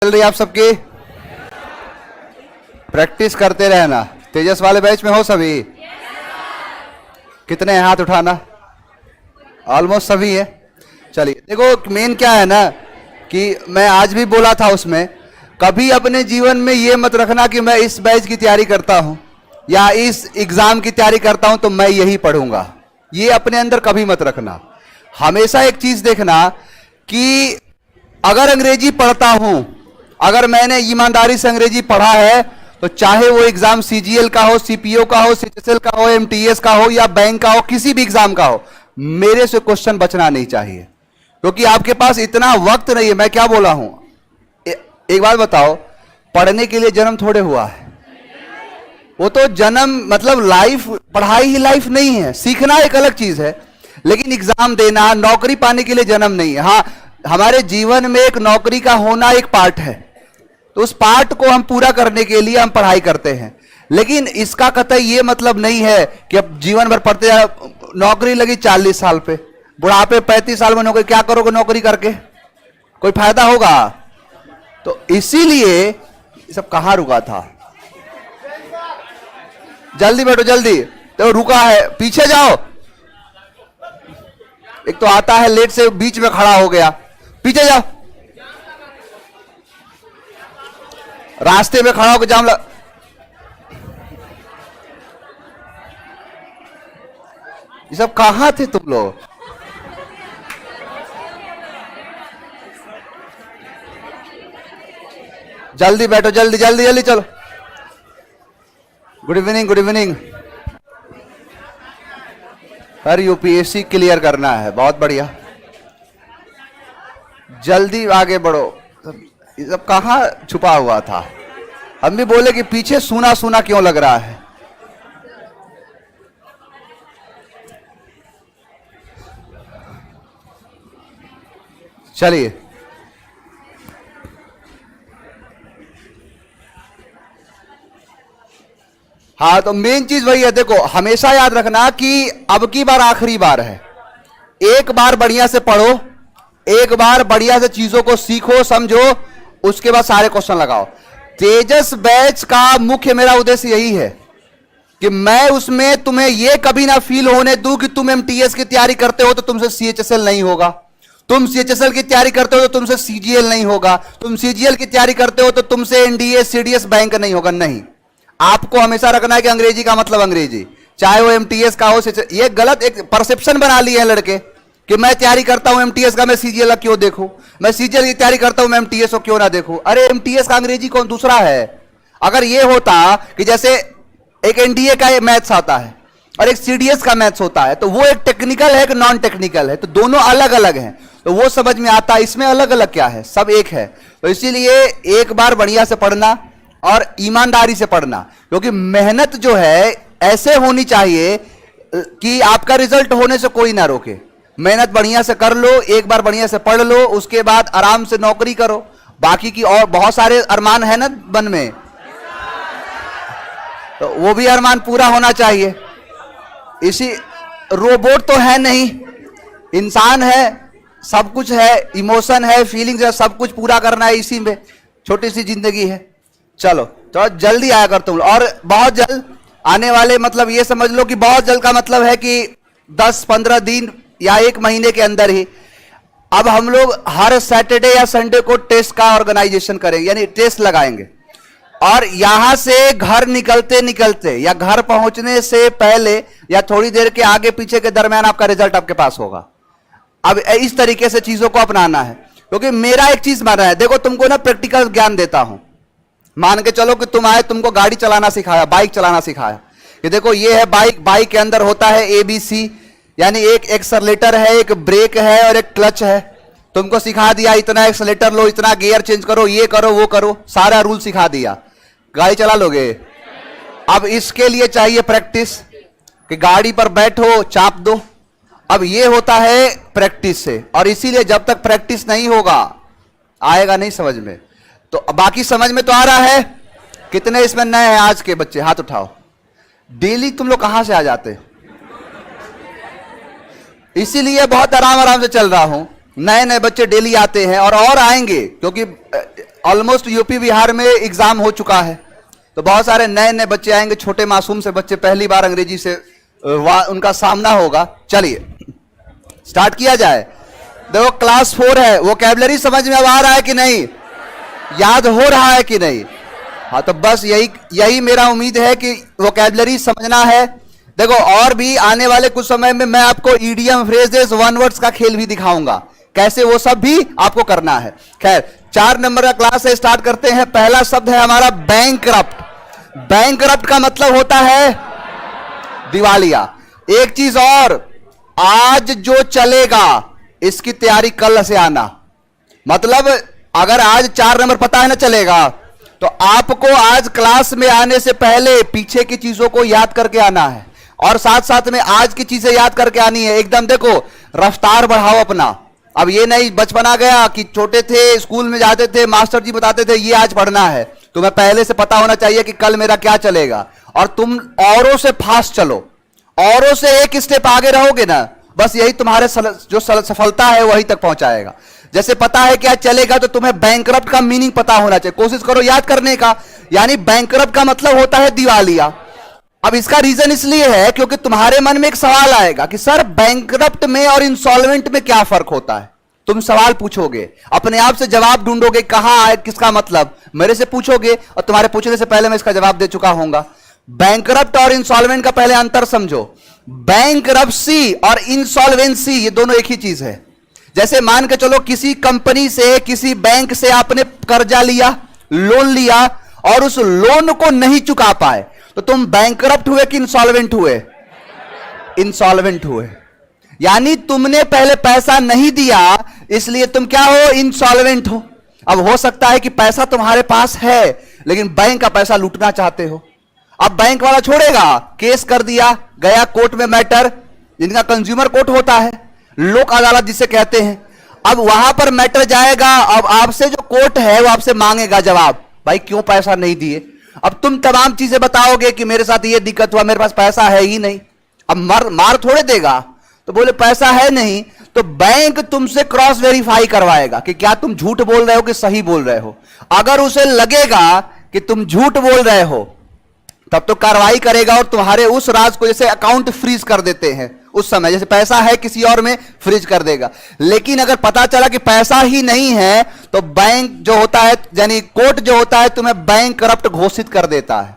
चल रही है आप सबकी? प्रैक्टिस करते रहना। तेजस वाले बैच में हो सभी? कितने हैं हाथ उठाना? ऑलमोस्ट सभी है। चलिए देखो, मेन क्या है ना कि मैं आज भी बोला था उसमें, कभी अपने जीवन में ये मत रखना कि मैं इस बैच की तैयारी करता हूं या इस एग्जाम की तैयारी करता हूं तो मैं यही पढ़ूंगा। ये अपने अंदर कभी मत रखना। हमेशा एक चीज देखना कि अगर अंग्रेजी पढ़ता हूं, अगर मैंने ईमानदारी से अंग्रेजी पढ़ा है, तो चाहे वो एग्जाम सीजीएल का हो, सीपीओ का हो, सीएचएसएल का हो, एमटीएस का हो या बैंक का हो, किसी भी एग्जाम का हो, मेरे से क्वेश्चन बचना नहीं चाहिए, क्योंकि आपके पास इतना वक्त नहीं है। मैं क्या बोला हूं? एक बात बताओ, पढ़ने के लिए जन्म थोड़े हुआ है। वो तो जन्म मतलब लाइफ, पढ़ाई ही लाइफ नहीं है। सीखना एक अलग चीज है, लेकिन एग्जाम देना, नौकरी पाने के लिए जन्म नहीं है। हाँ, हमारे जीवन में एक नौकरी का होना एक पार्ट है, तो उस पार्ट को हम पूरा करने के लिए हम पढ़ाई करते हैं। लेकिन इसका कतई ये मतलब नहीं है कि अब जीवन भर पढ़ते जाओ। नौकरी लगी 40 साल पे, बुढ़ापे 35 साल में नौकरी, क्या करोगे नौकरी करके? कोई फायदा होगा? तो इसीलिए सब कहां रुका था? जल्दी बैठो जल्दी। तो रुका है, पीछे जाओ। एक तो आता है लेट से, बीच में खड़ा हो गया। पीछे जाओ। रास्ते में खड़ा होकर जाम ये सब कहां थे तुम लोग? जल्दी बैठो, जल्दी जल्दी जल्दी चलो। Good evening, good evening. हर यूपीएससी क्लियर करना है, बहुत बढ़िया। जल्दी आगे बढ़ो। ये सब कहां छुपा हुआ था? हम भी बोले कि पीछे सूना सूना क्यों लग रहा है? चलिए, हाँ, तो मेन चीज वही है। देखो, हमेशा याद रखना कि अब की बार आखिरी बार है। एक बार बढ़िया से पढ़ो, एक बार बढ़िया से चीजों को सीखो, समझो, उसके बाद सारे क्वेश्चन लगाओ। तेजस बैच का मुख्य मेरा उद्देश्य यही है कि मैं उसमें तुम्हें यह कभी ना फील होने दूं कि तुम एमटीएस की तैयारी करते हो तो तुमसे सीएचएसएल नहीं होगा, तुम सीएचएसएल की तैयारी करते हो तो तुमसे सीजीएल नहीं होगा, तुम सीजीएल की तैयारी करते हो तो तुमसे एनडीए सीडीएस बैंक नहीं होगा। नहीं, आपको हमेशा रखना है कि अंग्रेजी का मतलब अंग्रेजी, चाहे वो एमटीएस का हो। ये गलत एक परसेप्शन बना लिए हैं लड़के कि मैं तैयारी करता हूं एमटीएस का, मैं सीजीएल का क्यों देखूं? मैं सीजीएल की तैयारी करता हूं, मैं एमटीएस को क्यों ना देखूं? अरे एमटीएस का अंग्रेजी कौन दूसरा है? अगर ये होता कि जैसे एक एनडीए का मैथ्स आता है और एक सीडीएस का मैथ्स होता है, तो वो एक टेक्निकल है कि नॉन टेक्निकल है, तो दोनों अलग अलग हैं, तो वो समझ में आता है। इसमें अलग अलग क्या है? सब एक है। तो इसीलिए एक बार बढ़िया से पढ़ना और ईमानदारी से पढ़ना, क्योंकि मेहनत जो है ऐसे होनी चाहिए कि आपका रिजल्ट होने से कोई ना रोके। मेहनत बढ़िया से कर लो, एक बार बढ़िया से पढ़ लो, उसके बाद आराम से नौकरी करो। बाकी की और बहुत सारे अरमान है ना मन में, तो वो भी अरमान पूरा होना चाहिए। इसी रोबोट तो है नहीं, इंसान है, सब कुछ है, इमोशन है, फीलिंग्स है, सब कुछ पूरा करना है इसी में। छोटी सी जिंदगी है। चलो तो जल्दी आया कर तुम, और बहुत जल्द आने वाले, मतलब ये समझ लो कि बहुत जल्द का मतलब है कि 10-15 दिन या 1 महीने के अंदर ही अब हम लोग हर सैटरडे या संडे को टेस्ट का ऑर्गेनाइजेशन करेंगे, यानी टेस्ट लगाएंगे। और यहां से घर निकलते निकलते या घर पहुंचने से पहले या थोड़ी देर के आगे पीछे के दरमियान आपका रिजल्ट आपके पास होगा। अब इस तरीके से चीजों को अपनाना है, क्योंकि मेरा एक चीज मानना है। देखो, तुमको ना प्रैक्टिकल ज्ञान देता हूं। मान के चलो कि तुम आए, तुमको गाड़ी चलाना सिखाया, बाइक चलाना सिखाया कि देखो ये है बाइक, बाइक के अंदर होता है एबीसी, यानी एक एक्सेलरेटर है, एक ब्रेक है और एक क्लच है। तुमको सिखा दिया, इतना एक्सेलरेटर लो, इतना गियर चेंज करो, ये करो वो करो, सारा रूल सिखा दिया। गाड़ी चला लोगे? अब इसके लिए चाहिए प्रैक्टिस, कि गाड़ी पर बैठो, चाप दो। अब ये होता है प्रैक्टिस से, और इसीलिए जब तक प्रैक्टिस नहीं होगा आएगा नहीं समझ में। तो बाकी समझ में तो आ रहा है? कितने इसमें नए हैं आज के बच्चे? हाथ उठाओ। डेली तुम लोग कहां से आ जाते? इसीलिए बहुत आराम आराम से चल रहा हूं। नए नए बच्चे डेली आते हैं और आएंगे, क्योंकि ऑलमोस्ट यूपी बिहार में एग्जाम हो चुका है, तो बहुत सारे नए नए बच्चे आएंगे, छोटे मासूम से बच्चे, पहली बार अंग्रेजी से उनका सामना होगा। चलिए स्टार्ट किया जाए। देखो क्लास 4 है, वोकैबुलरी समझ में अब आ रहा है कि नहीं, याद हो रहा है कि नहीं? हाँ, तो बस यही मेरा उम्मीद है कि वोकैबुलरी समझना है। देखो और भी आने वाले कुछ समय में मैं आपको ईडियम, फ्रेजेस, वन वर्ड्स का खेल भी दिखाऊंगा, कैसे वो सब भी आपको करना है। खैर 4 नंबर का क्लास है, स्टार्ट करते हैं। पहला शब्द है हमारा बैंकरप्ट। बैंकरप्ट का मतलब होता है दिवालिया। एक चीज और, आज जो चलेगा इसकी तैयारी कल से आना। मतलब अगर आज 4 नंबर पता है ना चलेगा, तो आपको आज क्लास में आने से पहले पीछे की चीजों को याद करके आना है, और साथ साथ में आज की चीजें याद करके आनी है। एकदम देखो रफ्तार बढ़ाओ अपना। अब ये नहीं बचपन आ गया कि छोटे थे, स्कूल में जाते थे, मास्टर जी बताते थे ये आज पढ़ना है, तुम्हें पहले से पता होना चाहिए कि कल मेरा क्या चलेगा, और तुम औरों से फास्ट चलो, औरों से एक स्टेप आगे रहोगे ना, बस यही तुम्हारे जो सफलता है वही तक पहुंचाएगा। जैसे पता है क्या चलेगा, तो तुम्हें बैंकरप्ट का मीनिंग पता होना चाहिए, कोशिश करो याद करने का। यानी बैंकरप्ट का मतलब होता है दिवालिया। अब इसका रीजन इसलिए है क्योंकि तुम्हारे मन में एक सवाल आएगा कि सर बैंकरप्ट में और इंसॉल्वेंट में क्या फर्क होता है। तुम सवाल पूछोगे, अपने आप से जवाब ढूंढोगे, कहां है किसका मतलब, मेरे से पूछोगे, और तुम्हारे पूछने से पहले मैं इसका जवाब दे चुका हूंगा। बैंकरप्ट और इंसॉल्वेंट का पहले अंतर समझो। बैंकरप्सी और इंसॉल्वेंसी ये दोनों एक ही चीज है। जैसे मान के चलो किसी कंपनी से, किसी बैंक से आपने कर्जा लिया, लोन लिया, और उस लोन को नहीं चुका पाए, तो तुम बैंकरप्ट हुए कि इंसॉल्वेंट हुए? इंसॉल्वेंट हुए। यानी तुमने पहले पैसा नहीं दिया, इसलिए तुम क्या हो? इंसॉल्वेंट हो। अब हो सकता है कि पैसा तुम्हारे पास है लेकिन बैंक का पैसा लूटना चाहते हो। अब बैंक वाला छोड़ेगा? केस कर दिया, गया कोर्ट में मैटर, जिनका कंज्यूमर कोर्ट होता है, लोक अदालत जिसे कहते हैं। अब वहां पर मैटर जाएगा, अब आपसे जो कोर्ट है वो आपसे मांगेगा जवाब, भाई क्यों पैसा नहीं दिए। अब तुम तमाम चीजें बताओगे कि मेरे साथ ये दिक्कत हुआ, मेरे पास पैसा है ही नहीं। अब मार थोड़े देगा, तो बोले पैसा है नहीं, तो बैंक तुमसे क्रॉस वेरीफाई करवाएगा कि क्या तुम झूठ बोल रहे हो कि सही बोल रहे हो। अगर उसे लगेगा कि तुम झूठ बोल रहे हो तब तो कार्रवाई करेगा और तुम्हारे उस राज को, जैसे अकाउंट फ्रीज कर देते हैं उस समय, जैसे पैसा है किसी और में फ्रीज कर देगा। लेकिन अगर पता चला कि पैसा ही नहीं है, तो बैंक जो होता है, यानी कोर्ट जो होता है, तुम्हें बैंक करप्ट घोषित कर देता है,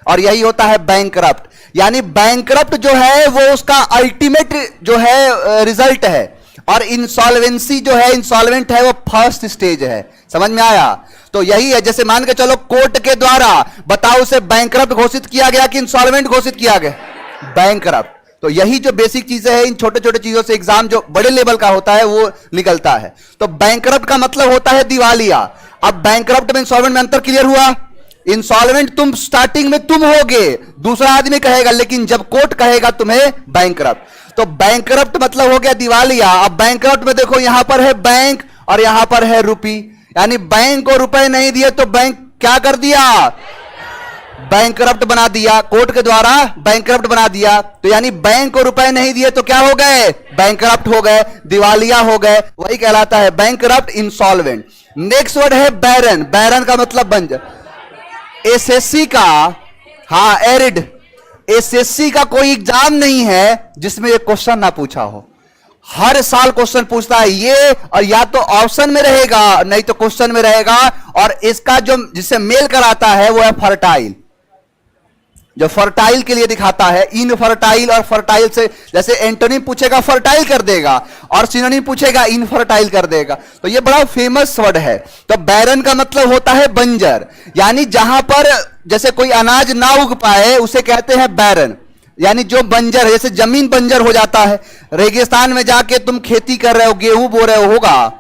और यही होता है बैंक करप्ट। यानी बैंक करप्ट जो है वो उसका अल्टीमेट जो है रिजल्ट है, और इंसॉल्वेंसी जो है, इंसॉल्वेंट है, वो फर्स्ट स्टेज है। समझ में आया? तो यही है, जैसे मान के चलो कोर्ट के द्वारा बताओ उसे बैंकरप्ट घोषित किया गया कि इंसॉल्वेंट घोषित किया गया? बैंकरप्ट। तो यही जो बेसिक चीजें हैं, इन छोटे छोटे चीजों से एग्जाम जो बड़े लेवल का होता है वो निकलता है। तो बैंकरप्ट का मतलब होता है दिवालिया। अब बैंकरप्ट में इंसॉल्वेंट में अंतर क्लियर हुआ? इंसॉल्वेंट तुम स्टार्टिंग में तुम होगे, दूसरा आदमी कहेगा, लेकिन जब कोर्ट कहेगा तुम्हें बैंकरप्ट, तो बैंकरप्ट मतलब हो गया दिवालिया। अब बैंकरप्ट में देखो यहां पर है बैंक और यहां पर है रुपी, यानी बैंक को रुपए नहीं दिए तो बैंक क्या कर दिया? बैंकरप्ट बना दिया, कोर्ट के द्वारा बैंकरप्ट बना दिया। तो यानी बैंक को रुपए नहीं दिए तो क्या हो गए? बैंकरप्ट हो गए, दिवालिया हो गए। वही कहलाता है बैंकरप्ट, इंसॉल्वेंट। नेक्स्ट वर्ड है बैरन। बैरन का मतलब बंजर। एसएससी का, हाँ एरिड, एसएससी का कोई एग्जाम नहीं है जिसमें ये क्वेश्चन ना पूछा हो। हर साल क्वेश्चन पूछता है ये, और या तो ऑप्शन में रहेगा नहीं तो क्वेश्चन में रहेगा। और इसका जो जिससे मेल कराता है वो है फर्टाइल, जो फर्टाइल के लिए दिखाता है। इनफर्टाइल और फर्टाइल से, जैसे एंटोनिम पूछेगा फर्टाइल कर देगा, और सिनोनिम पूछेगा इनफर्टाइल कर देगा। तो ये बड़ा फेमस वर्ड है। तो बैरन का मतलब होता है बंजर, यानी जहां पर जैसे कोई अनाज ना उग पाए उसे कहते हैं बैरन, यानी जो बंजर है। जैसे जमीन बंजर हो जाता है, रेगिस्तान में जाके तुम खेती कर रहे हो, गेहूं बो रहे हो, होगा?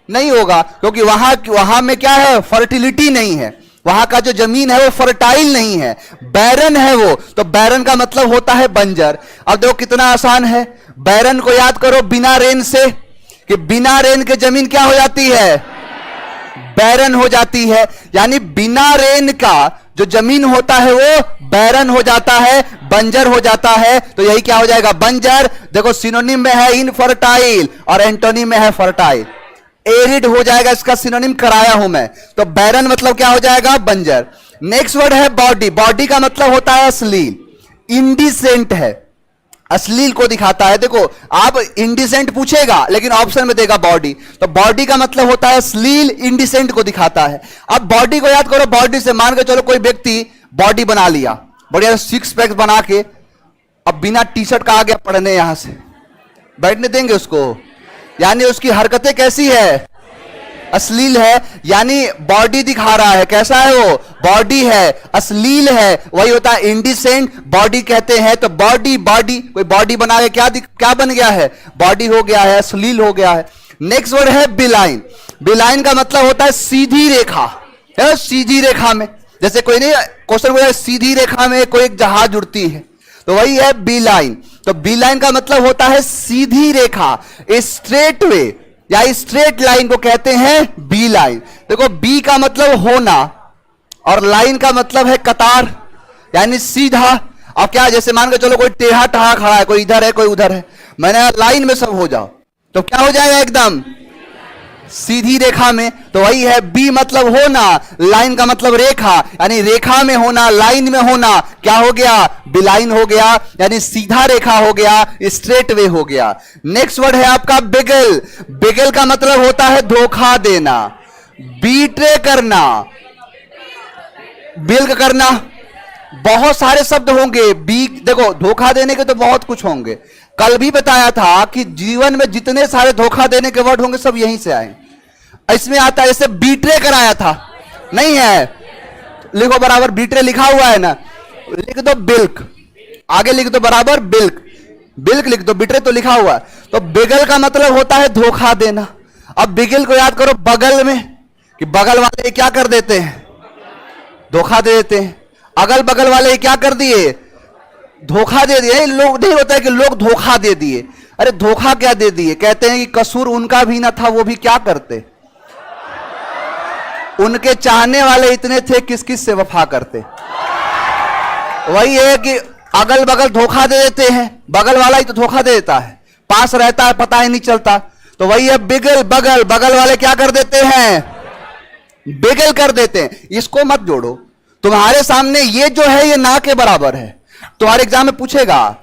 नहीं होगा, क्योंकि वहां में क्या है? फर्टिलिटी नहीं है, वहां का जो जमीन है वो फर्टाइल नहीं है, बैरन है वो। तो बैरन का मतलब होता है बंजर। अब देखो कितना आसान है, बैरन को याद करो बिना रेन से, कि बिना रेन के जमीन क्या हो जाती है? बैरन हो जाती है। यानी बिना रेन का जो जमीन होता है वो बैरन हो जाता है, बंजर हो जाता है। तो यही क्या हो जाएगा? बंजर। देखो सिनोनिम में है इनफर्टाइल और एंटोनिम में है फर्टाइल। एरिड हो जाएगा, इसका सिनोनिम कराया हूं मैं। तो बैरन मतलब क्या हो जाएगा? बंजर। नेक्स्ट वर्ड है बॉडी। बॉडी का मतलब होता है अश्लील, इंडिसेंट है, अश्लील को दिखाता है। देखो आप इंडिसेंट पूछेगा लेकिन ऑप्शन में देगा बॉडी, तो बॉडी का मतलब होता है अश्लील, इंडिसेंट को दिखाता है। अब बॉडी को याद करो, बॉडी से मान के चलो कोई व्यक्ति बॉडी बना लिया, बढ़िया सिक्स पैक बना के, अब बिना टी शर्ट का आ गया पढ़ने, यहां से बैठने देंगे उसको? यानी उसकी हरकतें कैसी है? अश्लील है। यानी बॉडी दिखा रहा है, कैसा है वो? बॉडी है, अश्लील है, वही होता है इंडिसेंट, बॉडी कहते हैं। तो बॉडी, बॉडी कोई बॉडी बना के क्या बन गया है? बॉडी हो गया है, अश्लील हो गया है। नेक्स्ट वर्ड है बिलाइन। बिलाइन का मतलब होता है सीधी रेखा, है सीधी रेखा में, जैसे कोई नहीं क्वेश्चन बोला सीधी रेखा में कोई एक जहाज उड़ती है, तो वही है बी लाइन। तो बी लाइन का मतलब होता है सीधी रेखा, स्ट्रेट वे या स्ट्रेट लाइन को कहते हैं बी लाइन। देखो बी का मतलब होना और लाइन का मतलब है कतार, यानी सीधा। अब क्या, जैसे मान के चलो कोई टेढ़ा टहा खड़ा है, कोई इधर है कोई उधर है, मैंने लाइन में सब हो जाओ, तो क्या हो जाएगा? एकदम सीधी रेखा में। तो वही है बी मतलब होना, लाइन का मतलब रेखा, यानी रेखा में होना, लाइन में होना, क्या हो गया? बिलाइन हो गया, यानी सीधा रेखा हो गया, स्ट्रेट वे हो गया। नेक्स्ट वर्ड है आपका बिगल। बिगल का मतलब होता है धोखा देना, बीट्रे करना, बिल्क करना। बहुत सारे शब्द होंगे बी, देखो धोखा देने के तो बहुत कुछ होंगे। कल भी बताया था कि जीवन में जितने सारे धोखा देने के वर्ड होंगे सब यहीं से आए। इसमें आता है, जैसे बीट्रे कराया था, नहीं है? लिखो बराबर, बीट्रे लिखा हुआ है ना, लिख दो बिल्क, आगे लिख दो बराबर बिल्क, बिल्क लिख दो, बीट्रे तो लिखा हुआ है। तो बिगल का मतलब होता है धोखा देना। अब बिगल को याद करो बगल में, कि बगल वाले क्या कर देते हैं? धोखा दे देते हैं। अगल बगल वाले क्या कर दिए? धोखा दे दिए। लोग नहीं होता है कि लोग धोखा दे दिए, अरे धोखा क्या दे दिए? कहते हैं कि कसूर उनका भी ना था, वो भी क्या करते, उनके चाहने वाले इतने थे, किस किस से वफा करते। वही है कि अगल बगल धोखा दे देते हैं, बगल वाला ही तो धोखा दे देता है, पास रहता है पता ही नहीं चलता। तो वही है बिगल, बगल, बगल वाले क्या कर देते हैं? बिगल कर देते हैं। इसको मत जोड़ो, तुम्हारे सामने ये जो है ये ना के बराबर है, तुम्हारे एग्जाम में पूछेगा,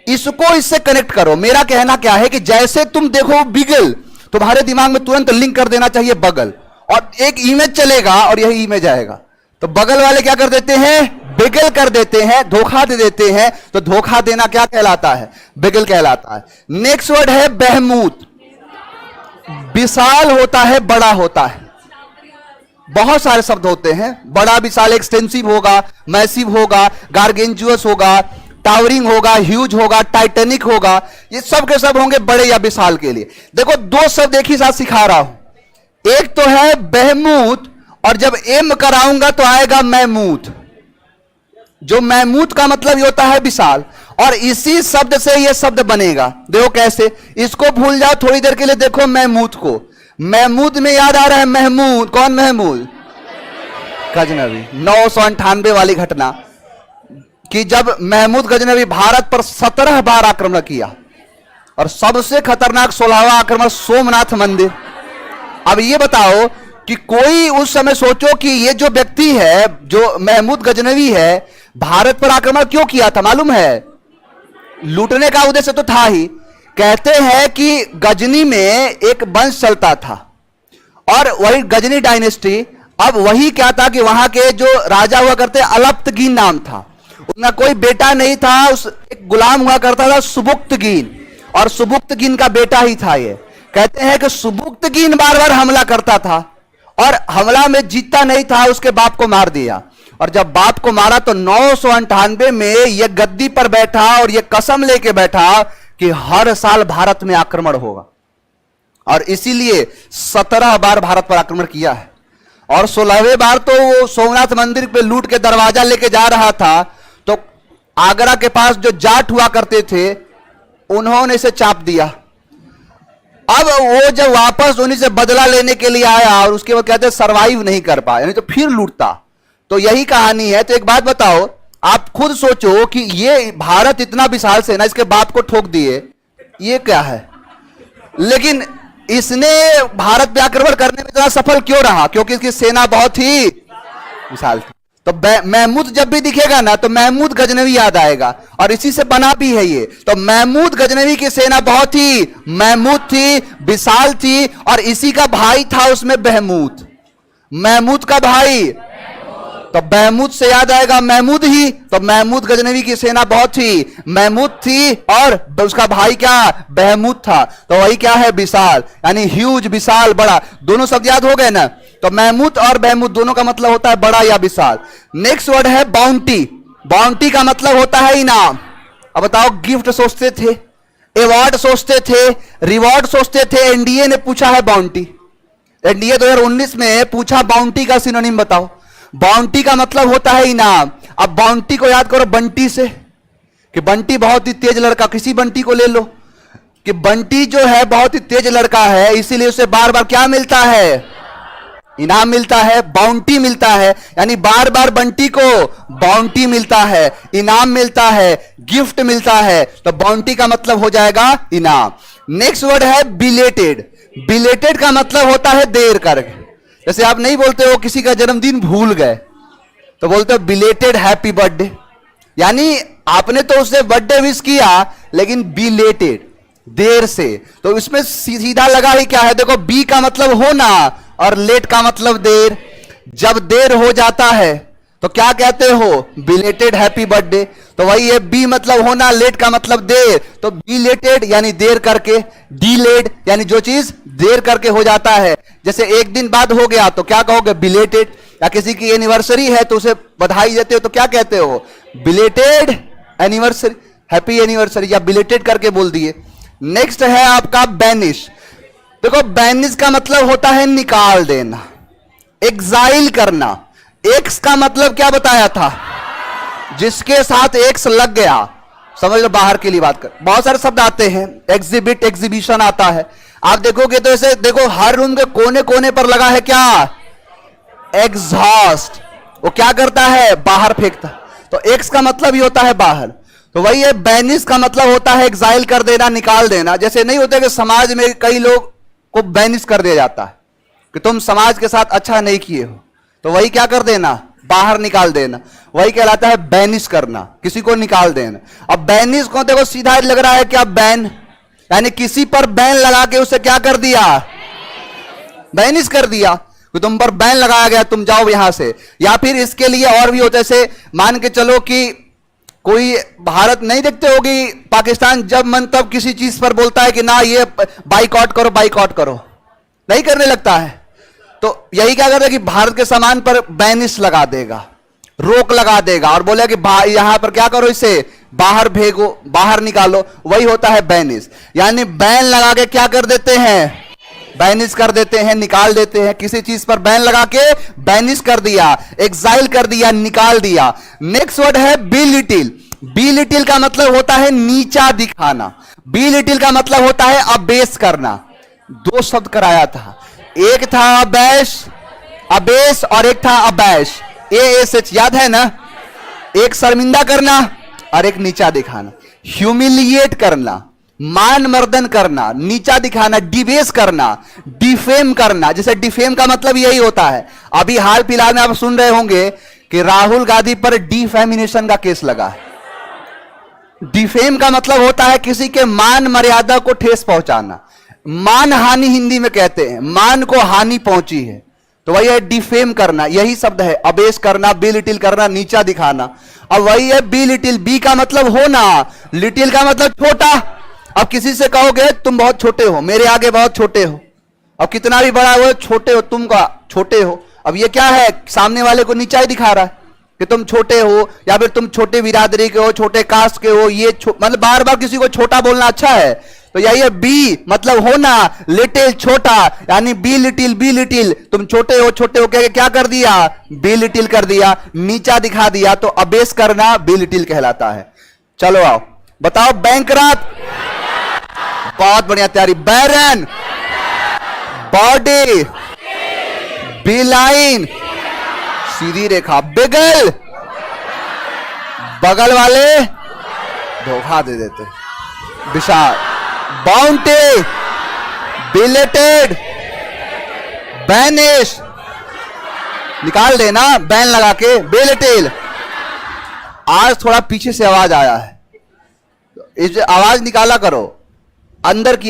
इसको इससे कनेक्ट करो। मेरा कहना क्या है कि जैसे तुम देखो बिगल, तुम्हारे दिमाग में तुरंत लिंक कर देना चाहिए बगल, और एक इमेज चलेगा और यही इमेज आएगा। तो बगल वाले क्या कर देते हैं? बिगल कर देते हैं, धोखा दे देते हैं। तो धोखा देना क्या कहलाता है? बिगल कहलाता है। नेक्स्ट वर्ड है बहमूत। विशाल होता है, बड़ा होता है। बहुत सारे शब्द होते हैं, बड़ा विशाल, एक्सटेंसिव होगा, मैसिव होगा, गार्गेंजुअस होगा, टावरिंग होगा, ह्यूज होगा, टाइटेनिक होगा, ये सब के सब होंगे बड़े या विशाल के लिए। देखो दो शब्द एक ही साथ सिखा रहा हूं, एक तो है बहमूत, और जब एम कराऊंगा तो आएगा महमूद। जो महमूद का मतलब ये होता है विशाल, और इसी शब्द से ये शब्द बनेगा। देखो कैसे, इसको भूल जाओ थोड़ी देर के लिए, देखो महमूद को, महमूद में याद आ रहा है महमूद, कौन महमूद? गजनवी। 998 वाली घटना कि जब महमूद गजनवी भारत पर 17 बार आक्रमण किया, और सबसे खतरनाक 16वां आक्रमण सोमनाथ मंदिर। अब ये बताओ कि कोई उस समय सोचो कि ये जो व्यक्ति है, जो महमूद गजनवी है, भारत पर आक्रमण क्यों किया था मालूम है? लूटने का उद्देश्य तो था ही। कहते हैं कि गजनी में एक वंश चलता था, और वही गजनी डायनेस्टी। अब वही क्या था कि वहां के जो राजा हुआ करते, अलप्तगीन नाम था, उनका कोई बेटा नहीं था, उस एक गुलाम हुआ करता था सुबुक्तगीन, और सुबुक्तगीन का बेटा ही था ये। कहते हैं कि सुबुक्तगीन बार बार हमला करता था, और हमला में जीतता नहीं था, उसके बाप को मार दिया। और जब बाप को मारा तो 998 में यह गद्दी पर बैठा और यह कसम लेके बैठा कि हर साल भारत में आक्रमण होगा, और इसीलिए 17 बार भारत पर आक्रमण किया है। और 16वें बार तो वो सोमनाथ मंदिर पे लूट के दरवाजा लेके जा रहा था, तो आगरा के पास जो जाट हुआ करते थे उन्होंने इसे चाप दिया। अब वो जब वापस उन्हीं से बदला लेने के लिए आया, और उसके बाद कहते सरवाइव नहीं कर पाया, नहीं तो फिर लूटता। तो यही कहानी है। तो एक बात बताओ, आप खुद सोचो कि ये भारत इतना विशाल सेना, इसके बाप को ठोक दिए, ये क्या है? लेकिन इसने भारत पे आक्रमण करने में इतना सफल क्यों रहा? क्योंकि इसकी सेना बहुत ही विशाल थी। तो महमूद जब भी दिखेगा ना तो महमूद गजनवी याद आएगा, और इसी से बना भी है ये। तो महमूद गजनवी की सेना बहुत ही महमूद थी, विशाल थी, और इसी का भाई था उसमें बहमूद, महमूद का भाई। तो महमूद से याद आएगा महमूद ही। तो महमूद गजनवी की सेना बहुत ही महमूद थी, और उसका भाई क्या? बहमूद था। तो वही क्या है? विशाल, यानी ह्यूज, विशाल, बड़ा। दोनों शब्द याद हो गए ना? तो महमूद और बहमूद दोनों का मतलब होता है बड़ा या विशाल। नेक्स्ट वर्ड है बाउंटी। बाउंटी का मतलब होता है इनाम। अब बताओ, गिफ्ट सोचते थे, अवार्ड सोचते थे, रिवॉर्ड सोचते थे, एनडीए ने पूछा है बाउंटी। एनडीए 2019 में पूछा बाउंटी का सिनोनिम बताओ। बाउंटी का मतलब होता है इनाम। अब बाउंटी को याद करो बंटी से, कि बंटी बहुत ही तेज लड़का, किसी बंटी को ले लो, कि बंटी जो है बहुत ही तेज लड़का है, इसीलिए उसे बार बार क्या मिलता है? इनाम मिलता है, बाउंटी मिलता है। यानी बार बार बंटी को बाउंटी मिलता है, इनाम मिलता है, गिफ्ट मिलता है। तो बाउंटी का मतलब हो जाएगा इनाम। नेक्स्ट वर्ड है बिलेटेड। बिलेटेड का मतलब होता है देर करके। जैसे आप नहीं बोलते हो किसी का जन्मदिन भूल गए, तो बोलते हो बिलेटेड हैप्पी बर्थडे, यानी आपने तो उससे बर्थडे विश किया लेकिन बिलेटेड, देर से। तो इसमें सीधा लगा ही क्या है? देखो, बी का मतलब होना और लेट का मतलब देर। जब देर हो जाता है तो क्या कहते हो? Belated happy birthday. तो वही है, बी मतलब होना, लेट का मतलब देर। तो बिलेटेड यानी देर करके, डीलेड यानी जो चीज देर करके हो जाता है। जैसे एक दिन बाद हो गया तो क्या कहोगे? बिलेटेड। या किसी की एनिवर्सरी है तो उसे बधाई देते हो तो क्या कहते हो? बिलेटेड एनिवर्सरी, हैप्पी एनिवर्सरी, या बिलेटेड करके बोल दिए। नेक्स्ट है आपका बैनिश। देखो, बैनिश का मतलब होता है निकाल देना, एग्जाइल करना। एक्स का मतलब क्या बताया था? जिसके साथ एक्स लग गया, समझ लो, बाहर के लिए बात कर। बहुत सारे शब्द आते हैं, एग्जिबिट, एग्जीबिशन आता है। आप देखोगे तो ऐसे देखो, हर रूम के कोने कोने पर लगा है क्या? एग्जॉस्ट। वो क्या करता है? बाहर फेंकता। तो एक्स का मतलब ही होता है बाहर। तो वही है, बैनिश का मतलब होता है एग्जाइल कर देना, निकाल देना। जैसे नहीं होता कि समाज में कई लोग को बैनिश कर दिया जाता है कि तुम समाज के साथ अच्छा नहीं किए हो, तो वही क्या कर देना? बाहर निकाल देना। वही कहलाता है बैनिश करना, किसी को निकाल देना। अब बैनिश को देखो सीधा लग रहा है क्या? बैन, यानी किसी पर बैन लगा के उसे क्या कर दिया? बैनिश कर दिया, कि तुम पर बैन लगाया गया, तुम जाओ यहां से। या फिर इसके लिए और भी होता है, जैसे मान के चलो कि कोई, भारत नहीं देखते होगी, पाकिस्तान जब मन तब किसी चीज पर बोलता है कि ना ये बाइकआउट करो, बाइकआउट करो, नहीं करने लगता है। तो यही क्या करता है कि भारत के सामान पर बैनिश लगा देगा, रोक लगा देगा, और बोले कि यहां पर क्या करो, इसे बाहर भेजो, बाहर निकालो। वही होता है बैनिश। यानी बैन लगा के क्या कर देते हैं? बैनिश कर देते हैं, निकाल देते हैं। किसी चीज पर बैन लगा के बैनिश कर दिया, एक्साइल कर दिया, निकाल दिया। नेक्स्ट वर्ड है बिलिटिल। बिलिटिल का मतलब होता है नीचा दिखाना। बिलिटिल का मतलब होता है अबेस करना। दो शब्द कराया था, एक था अबैश, अबेस, और एक था अबैश, ASH, याद है ना? एक शर्मिंदा करना और एक नीचा दिखाना। ह्यूमिलिएट करना, मान मर्दन करना, नीचा दिखाना, डिबेस करना, डिफेम करना। जैसे डिफेम का मतलब यही होता है, अभी हाल फिलहाल में आप सुन रहे होंगे कि राहुल गांधी पर डिफेमिनेशन का केस लगा है। डिफेम का मतलब होता है किसी के मान मर्यादा को ठेस पहुंचाना। मान हानि हिंदी में कहते हैं, मान को हानि पहुंची है, तो वही है डिफेम करना, यही शब्द है। अबेस करना, बिलिटिल करना, नीचा दिखाना। अब वही है बिलिटिल। बी का मतलब होना, लिटिल का मतलब छोटा। अब किसी से कहोगे तुम बहुत छोटे हो, मेरे आगे बहुत छोटे हो, अब कितना भी बड़ा हो छोटे हो, तुम का छोटे हो। अब ये क्या है? सामने वाले को नीचा ही दिखा रहा है कि तुम छोटे हो, या फिर तुम छोटे बिरादरी के हो, छोटे कास्ट के हो। ये मतलब बार बार किसी को छोटा बोलना अच्छा है। तो यही है बी मतलब होना, लिटिल छोटा, यानी बी लिटिल, बी लिटिल, तुम छोटे हो, छोटे हो कह के क्या कर दिया? बी लिटिल कर दिया, नीचा दिखा दिया। तो अबेस करना बी लिटिल कहलाता है। चलो आओ बताओ, बैंकरप्ट, बहुत बढ़िया तैयारी। बैरन, बॉडी, बी लाइन, सीधी रेखा। बिगल, बगल वाले धोखा दे देते। विशाल, बाउंटी, बिलेटेड, बैनिश, निकाल देना बैन लगा के, बेलेटेल। आज थोड़ा पीछे से आवाज आया है, इस आवाज निकाला करो, अंदर की